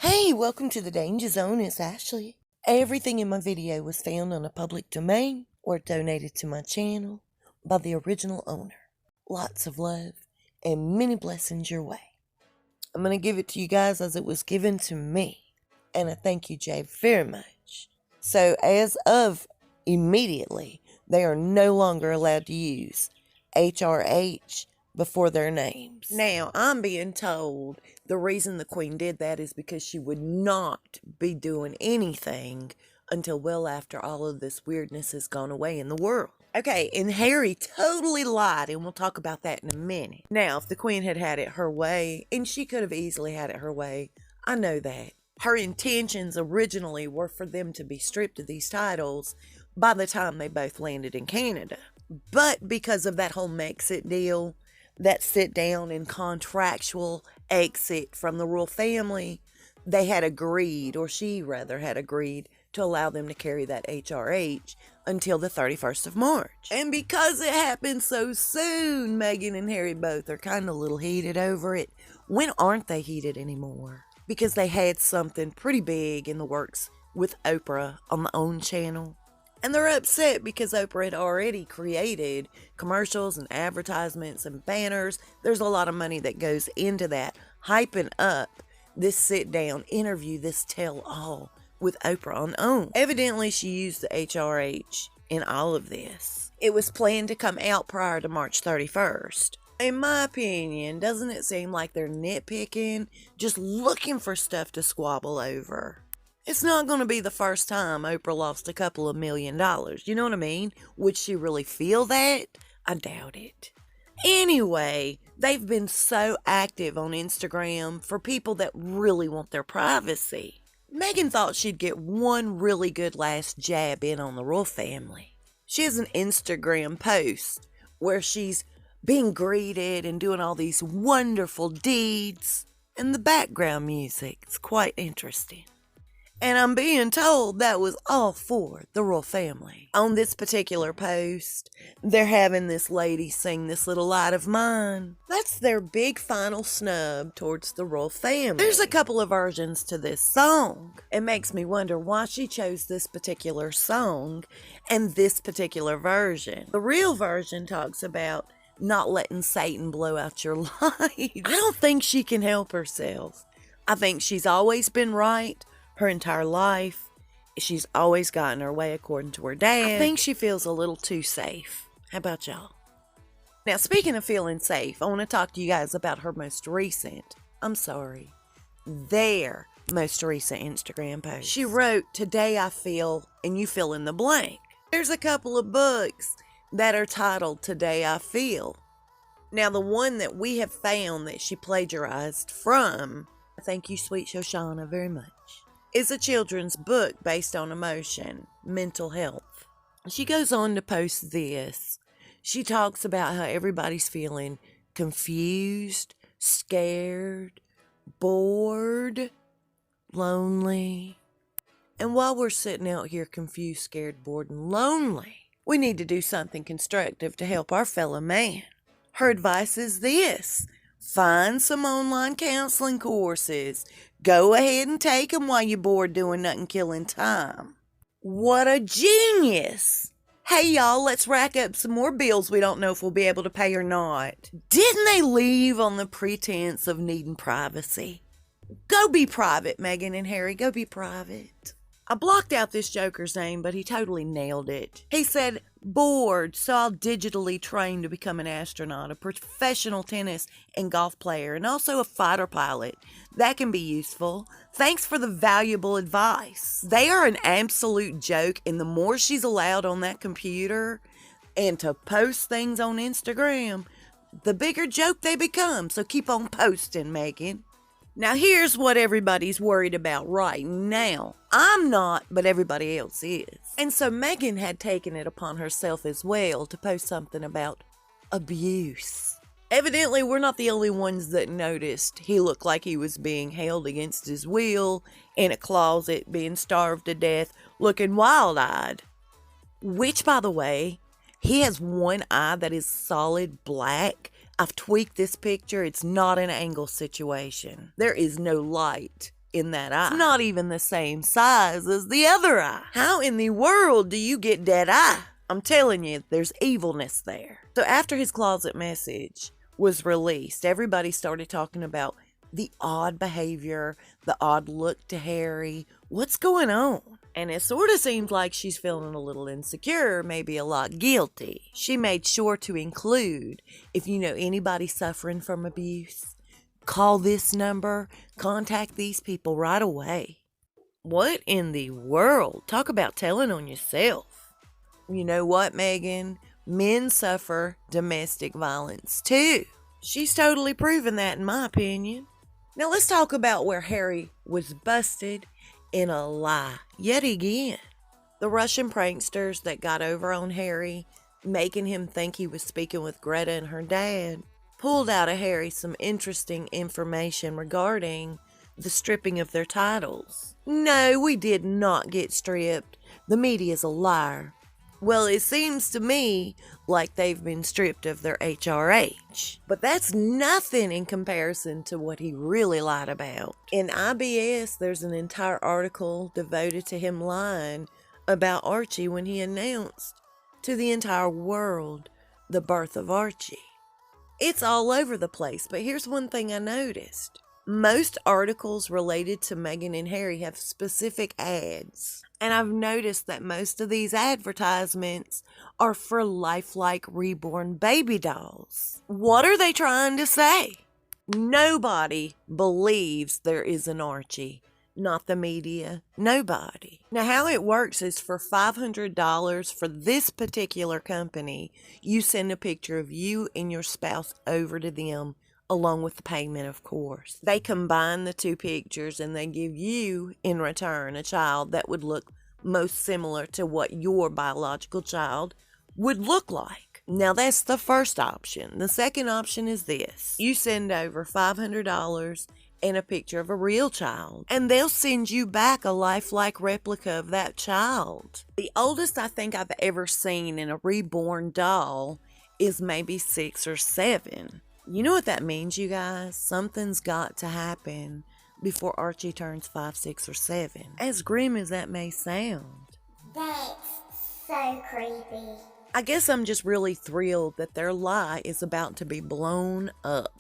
Hey, welcome to the Danger Zone. It's Ashley. Everything in my video was found on a public domain or donated to my channel by the original owner. Lots of love and many blessings your way. I'm going to give it to you guys as it was given to me. And I thank you, Jay, very much. So as of immediately, they are no longer allowed to use HRH before their names. Now, I'm being told the reason the Queen did that is because she would not be doing anything until well after all of this weirdness has gone away in the world. Okay, and Harry totally lied, and we'll talk about that in a minute. Now, if the Queen had had it her way, and she could have easily had it her way, I know that. Her intentions originally were for them to be stripped of these titles by the time they both landed in Canada. But because of that whole Megxit deal, that sit down and contractual exit from the royal family, they had agreed, or she rather had agreed, to allow them to carry that HRH until the 31st of March. And because it happened so soon, Meghan and Harry both are kind of a little heated over it. When aren't they heated anymore? Because they had something pretty big in the works with Oprah on the OWN channel. And they're upset because Oprah had already created commercials and advertisements and banners. There's a lot of money that goes into that, hyping up this sit-down interview, this tell-all with Oprah on OWN. Evidently, she used the HRH in all of this. It was planned to come out prior to March 31st. In my opinion, doesn't it seem like they're nitpicking, just looking for stuff to squabble over? It's not going to be the first time Oprah lost a couple of $1 million. You know what I mean? Would she really feel that? I doubt it. Anyway, they've been so active on Instagram for people that really want their privacy. Meghan thought she'd get one really good last jab in on the royal family. She has an Instagram post where she's being greeted and doing all these wonderful deeds. And the background music's quite interesting. And I'm being told that was all for the royal family. On this particular post, they're having this lady sing This Little Light of Mine. That's their big final snub towards the royal family. There's a couple of versions to this song. It makes me wonder why she chose this particular song and this particular version. The real version talks about not letting Satan blow out your life. I don't think she can help herself. I think she's always been right. Her entire life, she's always gotten her way according to her dad. I think she feels a little too safe. How about y'all? Now, speaking of feeling safe, I want to talk to you guys about her most recent, their most recent Instagram post. She wrote, "Today I feel," and you fill in the blank. There's a couple of books that are titled Today I Feel. Now, the one that we have found that she plagiarized from, thank you, sweet Shoshanna, very much, is a children's book based on emotion, mental health. She goes on to post this. She talks about how everybody's feeling confused, scared, bored, lonely. And while we're sitting out here confused, scared, bored, and lonely, we need to do something constructive to help our fellow man. Her advice is this: find some online counseling courses. Go ahead and take them while you're bored doing nothing, killing time. What a genius! Hey y'all, let's rack up some more bills we don't know if we'll be able to pay or not. Didn't they leave on the pretense of needing privacy? Go be private, Meghan and Harry. Go be private. I blocked out this joker's name, but he totally nailed it. He said, bored, so I'll digitally train to become an astronaut, a professional tennis and golf player, and also a fighter pilot. That can be useful. Thanks for the valuable advice. They are an absolute joke, and the more she's allowed on that computer and to post things on Instagram, the bigger joke they become. So keep on posting, Meghan. Now, here's what everybody's worried about right now. I'm not, but everybody else is. And so Meghan had taken it upon herself as well to post something about abuse. Evidently, we're not the only ones that noticed he looked like he was being held against his will in a closet, being starved to death, looking wild-eyed. Which, by the way, he has one eye that is solid black. I've tweaked this picture. It's not an angle situation. There is no light in that eye. It's not even the same size as the other eye. How in the world do you get that eye? I'm telling you, there's evilness there. So after his closet message was released, everybody started talking about the odd behavior, the odd look to Harry. What's going on? And it sort of seems like she's feeling a little insecure, maybe a lot guilty. She made sure to include, if you know anybody suffering from abuse, call this number, contact these people right away. What in the world? Talk about telling on yourself. You know what, Meghan? Men suffer domestic violence too. She's totally proven that, in my opinion. Now let's talk about where Harry was busted in a lie yet again. The Russian pranksters that got over on Harry, making him think he was speaking with Greta and her dad, pulled out of Harry some interesting information regarding the stripping of their titles. No, we did not get stripped. The media's a liar. Well, it seems to me like they've been stripped of their HRH. But that's nothing in comparison to what he really lied about. In IBS, there's an entire article devoted to him lying about Archie when he announced to the entire world the birth of Archie. It's all over the place, but here's one thing I noticed. Most articles related to Meghan and Harry have specific ads. And I've noticed that most of these advertisements are for lifelike reborn baby dolls. What are they trying to say? Nobody believes there is an Archie. Not the media. Nobody. Now, how it works is for $500 for this particular company, you send a picture of you and your spouse over to them, along with the payment, of course. They combine the two pictures and they give you, in return, a child that would look most similar to what your biological child would look like. Now, that's the first option. The second option is this. You send over $500 and a picture of a real child, and they'll send you back a lifelike replica of that child. The oldest I think I've ever seen in a reborn doll is maybe 6 or 7. You know what that means, you guys? Something's got to happen before Archie turns 5, 6, or 7. As grim as that may sound. That's so creepy. I guess I'm just really thrilled that their lie is about to be blown up.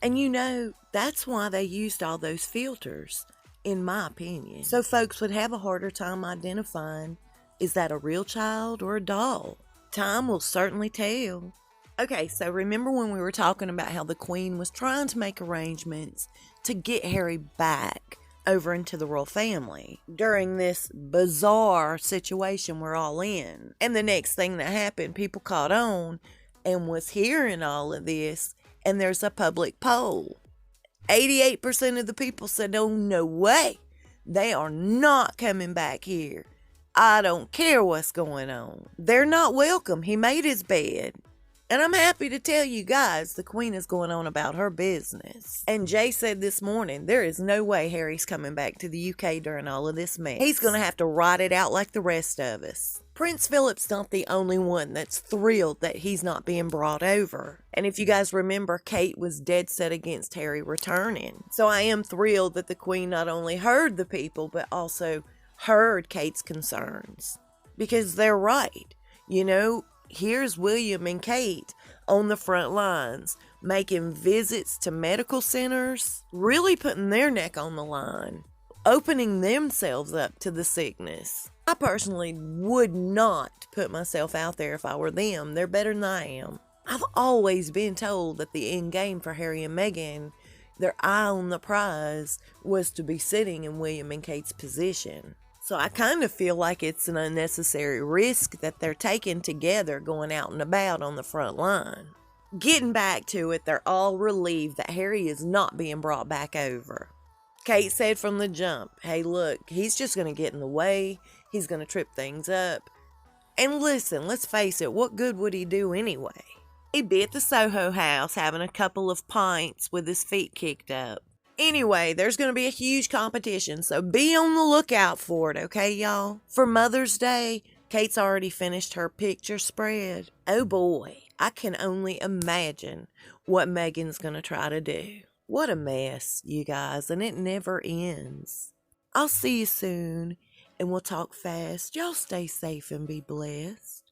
And you know, that's why they used all those filters, in my opinion. So folks would have a harder time identifying, is that a real child or a doll? Time will certainly tell. Okay, so remember when we were talking about how the Queen was trying to make arrangements to get Harry back over into the royal family during this bizarre situation we're all in? And the next thing that happened, people caught on and was hearing all of this, and there's a public poll. 88% of the people said, oh, no way. They are not coming back here. I don't care what's going on. They're not welcome. He made his bed. And I'm happy to tell you guys, the Queen is going on about her business. And Jay said this morning, there is no way Harry's coming back to the UK during all of this mess. He's going to have to ride it out like the rest of us. Prince Philip's not the only one that's thrilled that he's not being brought over. And if you guys remember, Kate was dead set against Harry returning. So I am thrilled that the Queen not only heard the people, but also heard Kate's concerns. Because they're right. You know, here's William and Kate on the front lines, making visits to medical centers, really putting their neck on the line, opening themselves up to the sickness. I personally would not put myself out there if I were them. They're better than I am. I've always been told that the end game for Harry and Meghan, their eye on the prize, was to be sitting in William and Kate's position. So I kind of feel like it's an unnecessary risk that they're taking together going out and about on the front line. Getting back to it, they're all relieved that Harry is not being brought back over. Kate said from the jump, hey look, he's just going to get in the way. He's going to trip things up. And listen, let's face it, what good would he do anyway? He'd be at the Soho house having a couple of pints with his feet kicked up. Anyway, there's going to be a huge competition, so be on the lookout for it, okay, y'all? For Mother's Day, Kate's already finished her picture spread. Oh boy, I can only imagine what Meghan's going to try to do. What a mess, you guys, and it never ends. I'll see you soon, and we'll talk fast. Y'all stay safe and be blessed.